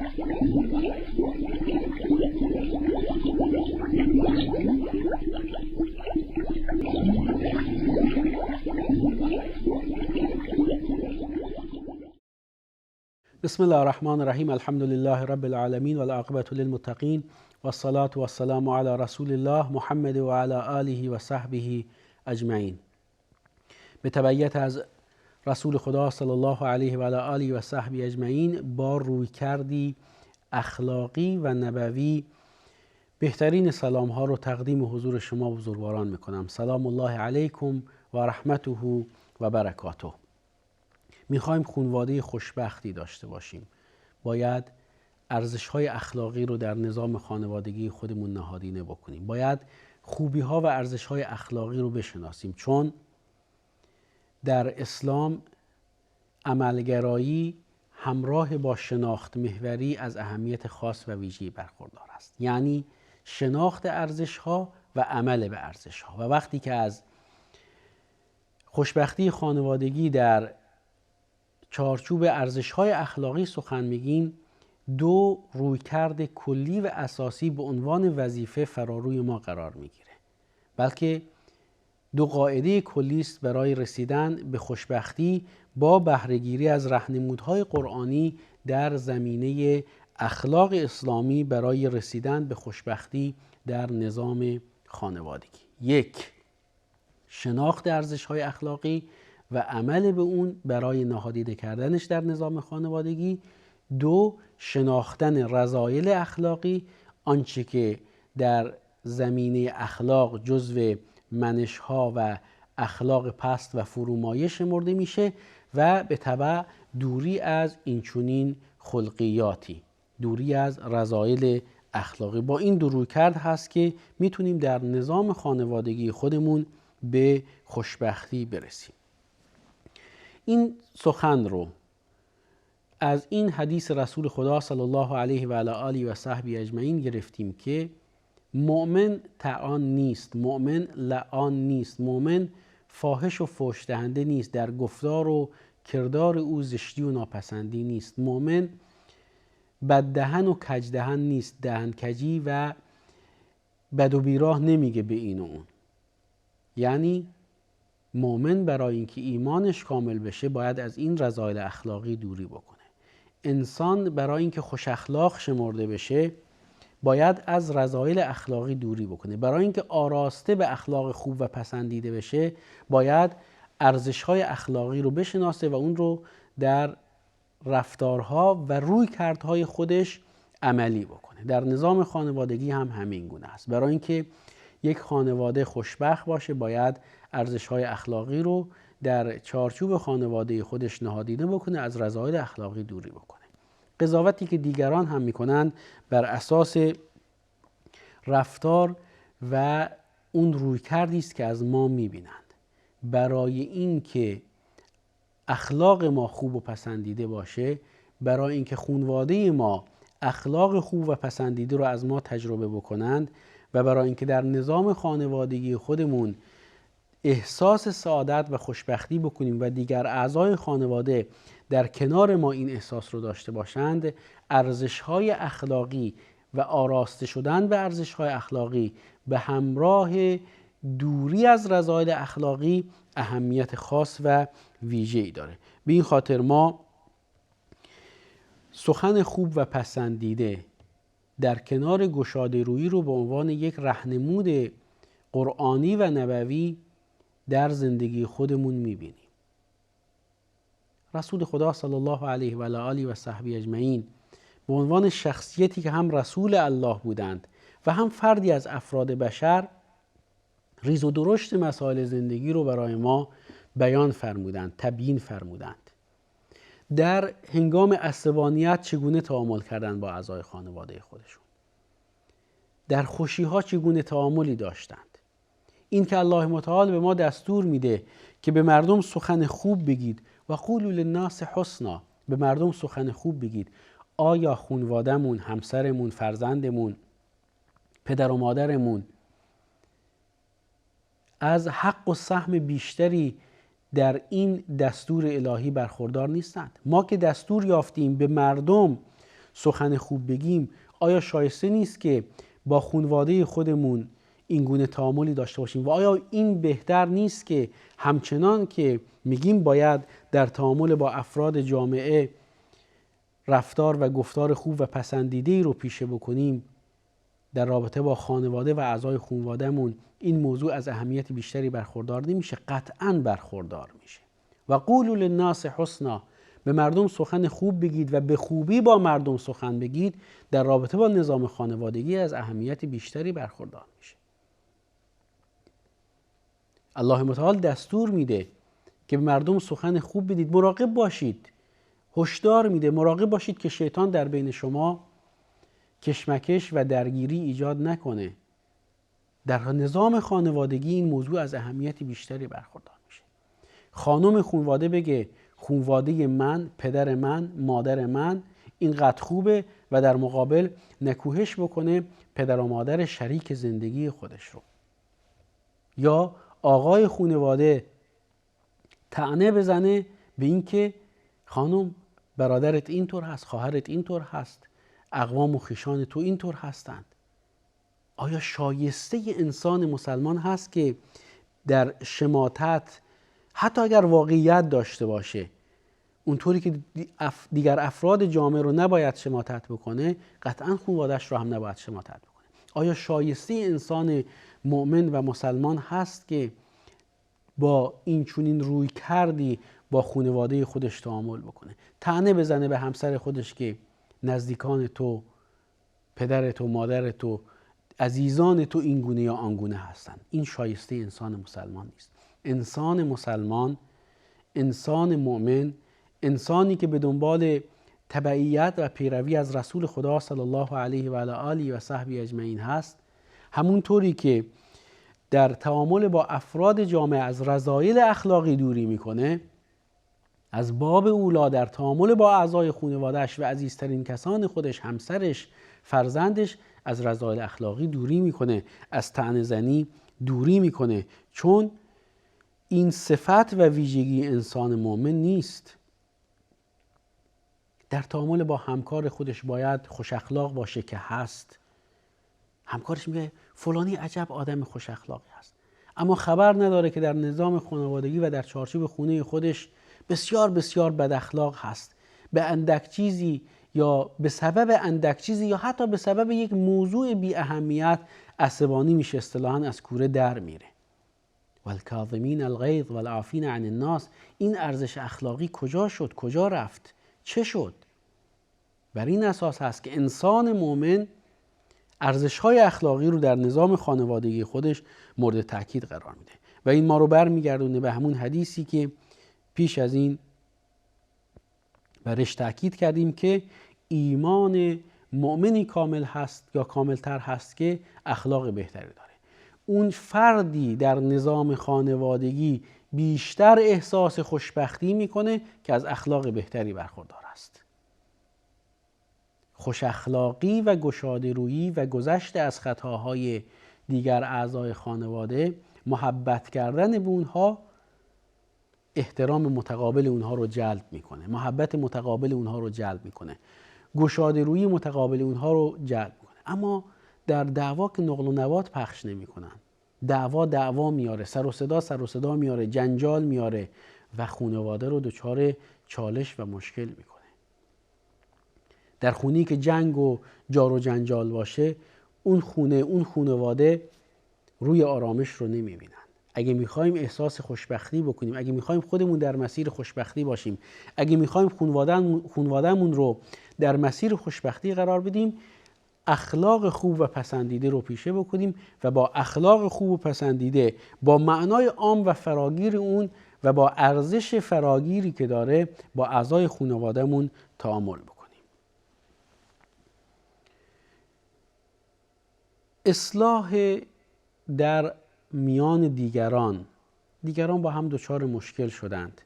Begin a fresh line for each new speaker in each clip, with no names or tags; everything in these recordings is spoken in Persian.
بسم الله الرحمن الرحیم. الحمد لله رب العالمین و العاقبة للمتقین و الصلاة و السلام علی رسول الله محمد و علی آله و صحبه اجمعین. به تبعیت از رسول خدا صلی الله علیه و علی آله و صحبه اجمعین با رویکردی اخلاقی و نبوی بهترین سلام ها رو تقدیم حضور شما بزرگواران میکنم. سلام الله علیکم و رحمته و برکاته. میخوایم خانواده خوشبختی داشته باشیم. باید ارزش‌های اخلاقی رو در نظام خانوادگی خودمون نهادینه بکنیم. باید خوبی‌ها و ارزش‌های اخلاقی رو بشناسیم، چون در اسلام عملگرایی همراه با شناخت محوری از اهمیت خاص و ویژه‌ای برخوردار است. یعنی شناخت ارزش‌ها و عمل به ارزش‌ها. و وقتی که از خوشبختی خانوادگی در چارچوب ارزش‌های اخلاقی سخن میگیم، دو رویکرد کلی و اساسی به عنوان وظیفه فراروی ما قرار میگیره، بلکه دو قاعده کلی است برای رسیدن به خوشبختی با بهره‌گیری از راهنمودهای قرآنی در زمینه اخلاق اسلامی برای رسیدن به خوشبختی در نظام خانوادگی. یک، شناخت ارزش‌های اخلاقی و عمل به اون برای نهادینه کردنش در نظام خانوادگی. دو، شناختن رذایل اخلاقی، آنچه که در زمینه اخلاق جزو منش‌ها و اخلاق پست و فرومایه شمرده میشه و به تبع دوری از اینچنین خلقیاتی، دوری از رذایل اخلاقی. با این دو رویکرد هست که میتونیم در نظام خانوادگی خودمون به خوشبختی برسیم. این سخن رو از این حدیث رسول خدا صلی الله علیه و آله و صحبه اجمعین گرفتیم که مؤمن طعان نیست، مؤمن لعان نیست، مؤمن فاحش و فحش دهنده نیست، در گفتار و کردار او زشتی و ناپسندی نیست، مؤمن بددهن و کجدهن نیست، دهن کجی و بد و بیراه نمیگه به این و اون. یعنی مؤمن برای اینکه ایمانش کامل بشه باید از این رذایل اخلاقی دوری بکنه. انسان برای اینکه خوش اخلاق شمرده بشه باید از رذایل اخلاقی دوری بکنه. برای اینکه آراسته به اخلاق خوب و پسندیده بشه باید ارزش‌های اخلاقی رو بشناسه و اون رو در رفتارها و رویکردهای خودش عملی بکنه. در نظام خانوادگی هم همین گونه است. برای اینکه یک خانواده خوشبخت باشه باید ارزش‌های اخلاقی رو در چارچوب خانواده خودش نهادینه بکنه، از رذایل اخلاقی دوری بکنه. قضاوتی که دیگران هم میکنن بر اساس رفتار و اون رویکردی است که از ما میبینند. برای اینکه اخلاق ما خوب و پسندیده باشه، برای اینکه خانواده ما اخلاق خوب و پسندیده رو از ما تجربه بکنند و برای اینکه در نظام خانوادگی خودمون احساس سعادت و خوشبختی بکنیم و دیگر اعضای خانواده در کنار ما این احساس رو داشته باشند، ارزش‌های اخلاقی و آراسته شدن به ارزش‌های اخلاقی به همراه دوری از رذایل اخلاقی اهمیت خاص و ویژه‌ای داره. به این خاطر ما سخن خوب و پسندیده در کنار گشاده رویی رو به عنوان یک راهنمود قرآنی و نبوی در زندگی خودمون میبینیم. رسول خدا صلی الله علیه و آله و صحبه اجمعین به عنوان شخصیتی که هم رسول الله بودند و هم فردی از افراد بشر، ریز و درشت مسائل زندگی رو برای ما بیان فرمودند، تبیین فرمودند. در هنگام عصبانیت چگونه تعامل کردند با اعضای خانواده خودشون، در خوشی‌ها چگونه تعاملی داشتند. این که الله متعال به ما دستور میده که به مردم سخن خوب بگید و قولوا للناس حسنا، به مردم سخن خوب بگید. آیا خانواده‌مون، همسرمون، فرزندمون، پدر و مادرمون از حق و سهم بیشتری در این دستور الهی برخوردار نیستند؟ ما که دستور یافتیم به مردم سخن خوب بگیم، آیا شایسته نیست که با خانواده خودمون این گونه تعاملی داشته باشیم؟ و آیا این بهتر نیست که همچنان که میگیم باید در تعامل با افراد جامعه رفتار و گفتار خوب و پسندیده‌ای رو پیشه بکنیم، در رابطه با خانواده و اعضای خانوادهمون این موضوع از اهمیت بیشتری برخوردار نمیشه؟ قطعاً برخوردار میشه. و قولوا للناس حسنا، به مردم سخن خوب بگید و به خوبی با مردم سخن بگید، در رابطه با نظام خانوادگی از اهمیت بیشتری برخوردار میشه. الله متعال دستور میده که به مردم سخن خوب بگید، مراقب باشید، هشدار میده مراقب باشید که شیطان در بین شما کشمکش و درگیری ایجاد نکنه. در نظام خانوادگی این موضوع از اهمیت بیشتری برخوردار میشه. خانم خانواده بگه خانواده من، پدر من، مادر من اینقدر خوبه و در مقابل نکوهش بکنه پدر و مادر شریک زندگی خودش رو. یا آقای خانواده طعنه بزنه به این که خانم برادرت اینطور هست، خواهرت اینطور هست، اقوام و خویشان تو اینطور هستند. آیا شایسته انسان مسلمان هست که در شماتت، حتی اگر واقعیت داشته باشه، اونطوری که دیگر افراد جامعه رو نباید شماتت بکنه، قطعا خانواده‌اش رو هم نباید شماتت بکنه؟ آیا شایسته انسان مؤمن و مسلمان هست که با این چنین روی کردی با خانواده خودش تعامل بکنه؟ طعنه بزنه به همسر خودش که نزدیکان تو، پدر تو، مادر تو، عزیزان تو این گونه یا آن گونه هستن؟ این شایسته انسان مسلمان نیست. انسان مسلمان، انسان مؤمن، انسانی که به دنبال تبعیت و پیروی از رسول خدا صلی الله علیه و آله و صحبه اجمعین هست، همونطوری که در تعامل با افراد جامعه از رذایل اخلاقی دوری میکنه، از باب اولا در تعامل با اعضای خانواده‌اش و عزیزترین کسان خودش، همسرش، فرزندش، از رذایل اخلاقی دوری میکنه، از طعنه زنی دوری میکنه، چون این صفت و ویژگی انسان مؤمن نیست. در تعامل با همکار خودش باید خوش اخلاق باشه که هست. همکارش میگه فلانی عجب آدم خوش اخلاقی هست، اما خبر نداره که در نظام خانوادگی و در چارچوب خونه خودش بسیار بسیار بد اخلاق هست. به اندک چیزی یا به سبب اندک چیزی یا حتی به سبب یک موضوع بی اهمیت عصبانی میشه، اصطلاحاً از کوره در میره. والکاظمین الغیظ والعافین عن الناس، این ارزش اخلاقی کجا شد؟ کجا رفت؟ چه شد؟ بر این اساس هست که انسان مؤمن ارزش‌های اخلاقی رو در نظام خانوادگی خودش مورد تاکید قرار میده. و این ما رو برمیگردونه به همون حدیثی که پیش از این برش تاکید کردیم که ایمان مؤمنی کامل هست یا کاملتر هست که اخلاق بهتری داره. اون فردی در نظام خانوادگی بیشتر احساس خوشبختی میکنه که از اخلاق بهتری برخوردار است. خوش اخلاقی و گشاده رویی و گذشت از خطاهای دیگر اعضای خانواده، محبت کردن به اونها، احترام متقابل اونها رو جلب میکنه، محبت متقابل اونها رو جلب میکنه، گشاده رویی متقابل اونها رو جلب میکنه. اما در دعوا که نقل و نبات پخش نمیکنن، دعوا میاره، سر و صدا میاره، جنجال میاره و خانواده رو دچار چالش و مشکل میکنه. در خونه‌ای که جنگ و جار و جنجال باشه، اون خانواده روی آرامش رو نمیبینن. اگه میخوایم احساس خوشبختی بکنیم، اگه میخوایم خودمون در مسیر خوشبختی باشیم، اگه میخوایم خانواده‌مون رو در مسیر خوشبختی قرار بدیم، اخلاق خوب و پسندیده رو پیشه بکنیم و با اخلاق خوب و پسندیده، با معنای عام و فراگیر اون و با ارزش فراگیری که داره، با اعضای خانواده‌مون تعامل بکنیم. اصلاح در میان دیگران با هم دچار مشکل شدند،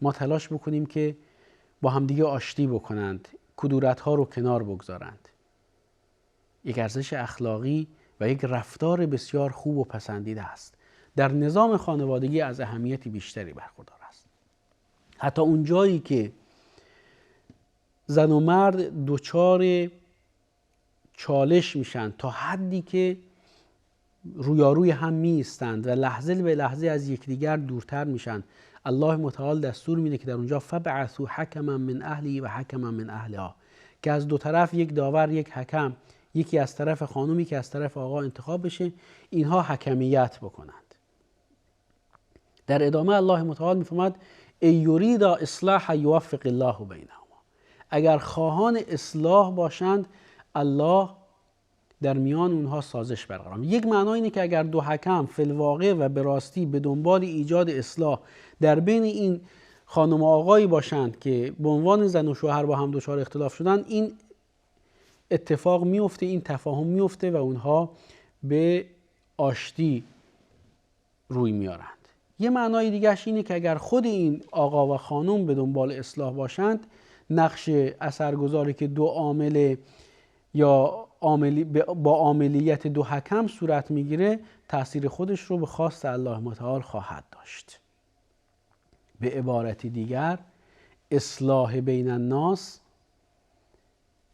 ما تلاش بکنیم که با هم دیگه آشتی بکنند، کدورت‌ها رو کنار بگذارند. یک ارزش اخلاقی و یک رفتار بسیار خوب و پسندیده است. در نظام خانوادگی از اهمیتی بیشتری برخوردار است. حتی اون جایی که زن و مرد دچار چالش میشن تا حدی که رویاروی هم می ایستند و لحظه به لحظه از یکدیگر دورتر میشن. الله متعال دستور میده که در اونجا فبعثوا حکما من اهلی و حکما من اهلها، که از دو طرف یک داور، یک حکم، یکی از طرف خانم، یکی از طرف آقا انتخاب بشه، اینها حکمیت بکنند. در ادامه الله متعال میفرماد ای یریدا اصلاح یوفق الله بینهما، اگر خواهان اصلاح باشند الله در میان اونها سازش برقرار. یک معنی اینه که اگر دو حکم فی الواقع و به راستی به دنبال ایجاد اصلاح در بین این خانم و آقایی باشند که به عنوان زن و شوهر با هم دچار اختلاف شدن، این اتفاق میفته، این تفاهم میفته و اونها به آشتی روی میارند. یه معنای دیگهش اینه که اگر خود این آقا و خانم به دنبال اصلاح باشند، نقش اثرگذاری که دو عامل یا با عاملیت دو حکم صورت میگیره، تأثیر خودش رو به خواست الله متعال خواهد داشت. به عبارت دیگر اصلاح بین الناس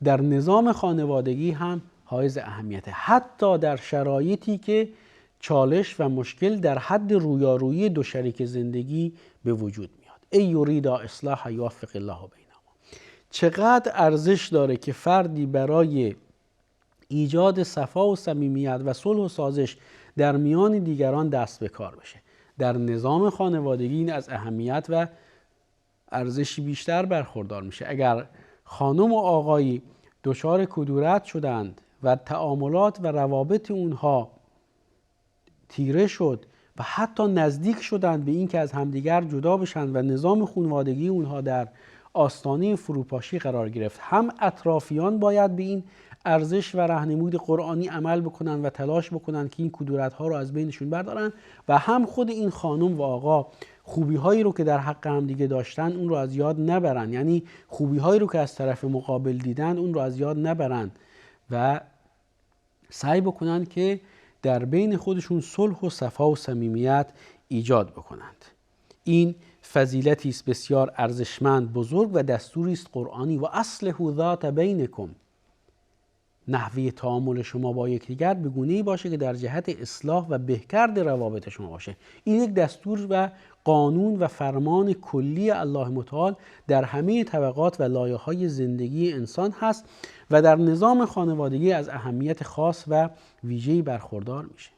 در نظام خانوادگی هم حائز اهمیته، حتی در شرایطی که چالش و مشکل در حد رویارویی دو شریک زندگی به وجود میاد. ای یریدا اصلاح یوفق الله بینهما. چقدر ارزش داره که فردی برای ایجاد صفا و صمیمیت و صلح و سازش در میان دیگران دست به کار بشه. در نظام خانوادگی این از اهمیت و ارزشی بیشتر برخوردار میشه. اگر خانم و آقایی دچار کدورت شدند و تعاملات و روابط اونها تیره شد و حتی نزدیک شدند به این که از همدیگر جدا بشن و نظام خانوادگی اونها در آستانه فروپاشی قرار گرفت، هم اطرافیان باید به این ارزش و راهنمود قرآنی عمل بکنن و تلاش بکنن که این کدورت ها رو از بینشون بردارن، و هم خود این خانم و آقا خوبی هایی رو که در حق هم دیگه داشتن اون رو از یاد نبرن، یعنی خوبی هایی رو که از طرف مقابل دیدن اون رو از یاد نبرن و سعی بکنن که در بین خودشون صلح و صفا و صمیمیت ایجاد بکنند. این فضیلتی است بسیار ارزشمند، بزرگ و دستوری است قرآنی. و اصلح ذات بینکم، نحوه تعامل شما با یکدیگر به گونه‌ای باشه که در جهت اصلاح و بهکرد روابط شما باشه. این یک دستور و قانون و فرمان کلی الله متعال در همه طبقات و لایه‌های زندگی انسان هست و در نظام خانوادگی از اهمیت خاص و ویژه‌ای برخوردار میشه.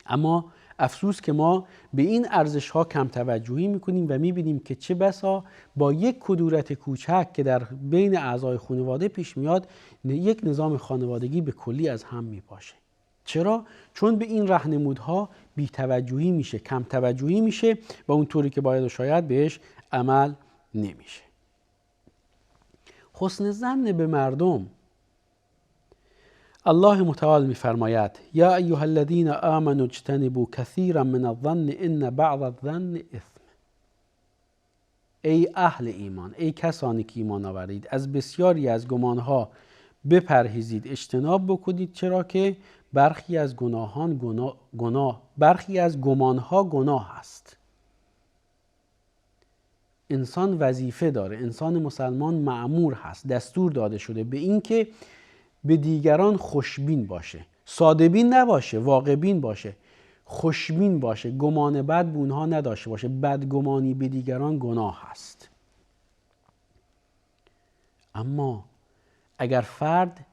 اما افسوس که ما به این ارزش‌ها کم توجهی میکنیم و میبینیم که چه بسا با یک کدورت کوچک که در بین اعضای خانواده پیش میاد، یک نظام خانوادگی به کلی از هم میپاشه. چرا؟ چون به این راهنمودها بی توجهی میشه، کم توجهی میشه و اونطوری که باید و شاید بهش عمل نمیشه. حسن ظن به مردم، الله متعال میفرماید یا ایها الذین آمنوا اجتنبوا کثیرا من الظن ان بعض الظن اثم. ای اهل ایمان، ای کسانی که ایمان آورید، از بسیاری از گمانها بپرهیزید، اجتناب بکنید، چرا که برخی از برخی از گمانها گناه است. انسان وظیفه داره، انسان مسلمان مأمور هست، دستور داده شده به این که به دیگران خوشبین باشه، ساده بین نباشه، واقع بین باشه، خوشبین باشه، گمان بد به اونها نداشته باشه. بدگمانی به دیگران گناه هست. اما اگر فرد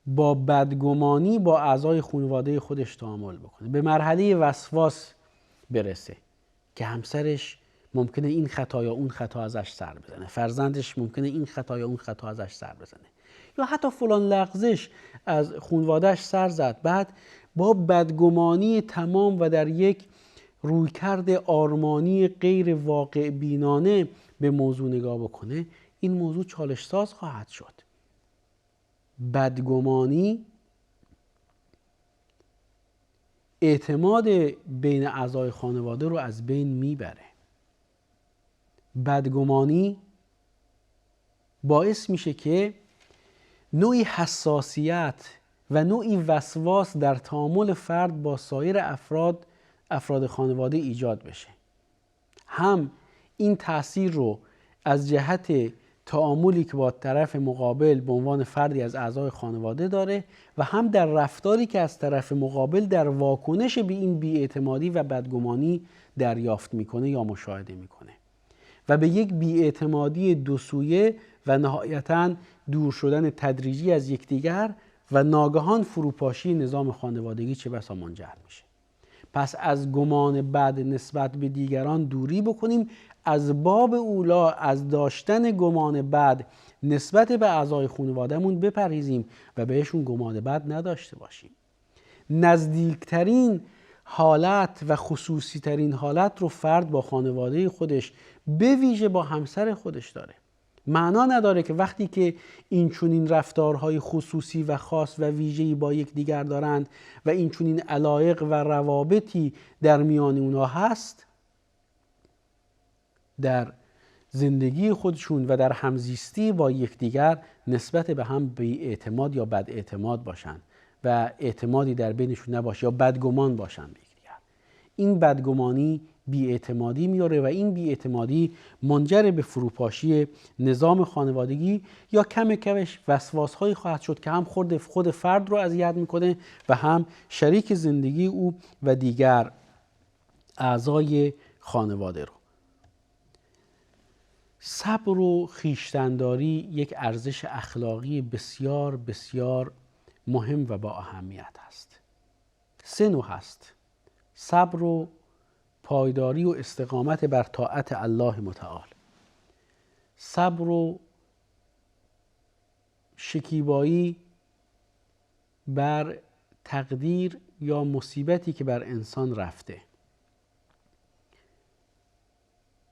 با بدگمانی با اعضای خانواده خودش تعامل بکنه، به مرحله وسواس برسه که همسرش ممکنه این خطا یا اون خطا ازش سر بزنه، فرزندش ممکنه این خطا یا اون خطا ازش سر بزنه، یا حتی فلان لغزش از خانواده‌اش سر زد، بعد با بدگمانی تمام و در یک رویکرد آرمانی غیر واقع بینانه به موضوع نگاه بکنه، این موضوع چالش ساز خواهد شد. بدگمانی اعتماد بین اعضای خانواده رو از بین میبره. بدگمانی باعث میشه که نوعی حساسیت و نوعی وسواس در تعامل فرد با سایر افراد خانواده ایجاد بشه. هم این تأثیر رو از جهت تعاملی که با طرف مقابل به عنوان فردی از اعضای خانواده داره و هم در رفتاری که از طرف مقابل در واکنش به این بی‌اعتمادی و بدگمانی دریافت میکنه یا مشاهده میکنه و به یک بی‌اعتمادی دو سویه و نهایتاً دور شدن تدریجی از یکدیگر و ناگهان فروپاشی نظام خانوادگی چه بسا منجر میشه. پس از گمان بد نسبت به دیگران دوری بکنیم، از باب اولا از داشتن گمان بد نسبت به اعضای خانوادهمون بپرهیزیم و بهشون گمان بد نداشته باشیم. نزدیکترین حالت و خصوصی ترین حالت رو فرد با خانواده خودش به ویژه با همسر خودش داره. معنا نداره که وقتی که این چنین رفتارهای خصوصی و خاص و ویژه‌ای با یک دیگر دارند و این چنین علایق و روابطی در میان اونها هست، در زندگی خودشون و در همزیستی با یکدیگر نسبت به هم بی‌اعتماد یا بداعتماد باشن و اعتمادی در بینشون نباشه یا بدگمان باشن به یکدیگر. این بدگمانی بی‌اعتمادی میاره و این بی‌اعتمادی منجر به فروپاشی نظام خانوادگی یا کم کمش وسواس‌هایی خواهد شد که هم خود فرد رو اذیت میکنه و هم شریک زندگی او و دیگر اعضای خانواده رو. صبر و خویشتن‌داری یک ارزش اخلاقی بسیار بسیار مهم و با اهمیت است. 3 نوع هست: صبر و پایداری و استقامت بر طاعت الله متعال، صبر و شکیبایی بر تقدیر یا مصیبتی که بر انسان رفته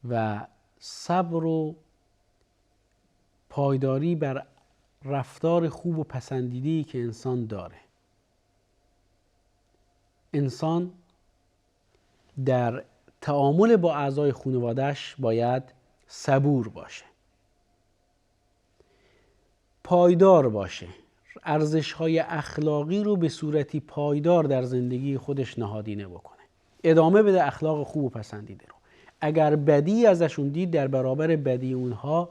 و صبر و پایداری بر رفتار خوب و پسندیده‌ای که انسان داره. انسان در تعامل با اعضای خانواده‌اش باید صبور باشه، پایدار باشه، ارزش‌های اخلاقی رو به صورتی پایدار در زندگی خودش نهادینه بکنه، ادامه بده اخلاق خوب و پسندیده رو. اگر بدی ازشون دید در برابر بدی اونها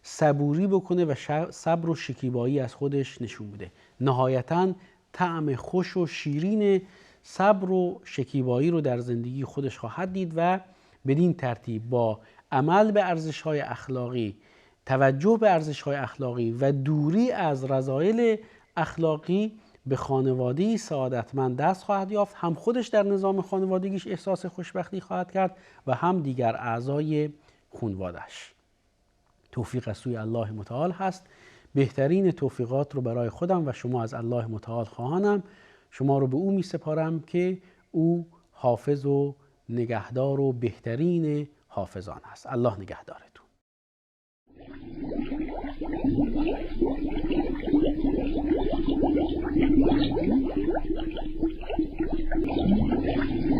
صبوری بکنه و صبر و شکیبایی از خودش نشون بده. نهایتاً طعم خوش و شیرین صبر و شکیبایی رو در زندگی خودش خواهد دید و بدین ترتیب با عمل به ارزش‌های اخلاقی، توجه به ارزش‌های اخلاقی و دوری از رذایل اخلاقی به خانواده‌ای سعادتمند دست خواهد یافت. هم خودش در نظام خانوادگیش احساس خوشبختی خواهد کرد و هم دیگر اعضای خانواده‌اش. توفیق از سوی الله متعال هست. بهترین توفیقات رو برای خودم و شما از الله متعال خواهانم. شما رو به او می سپارم که او حافظ و نگهدار و بهترین حافظان است. الله نگهدارتون.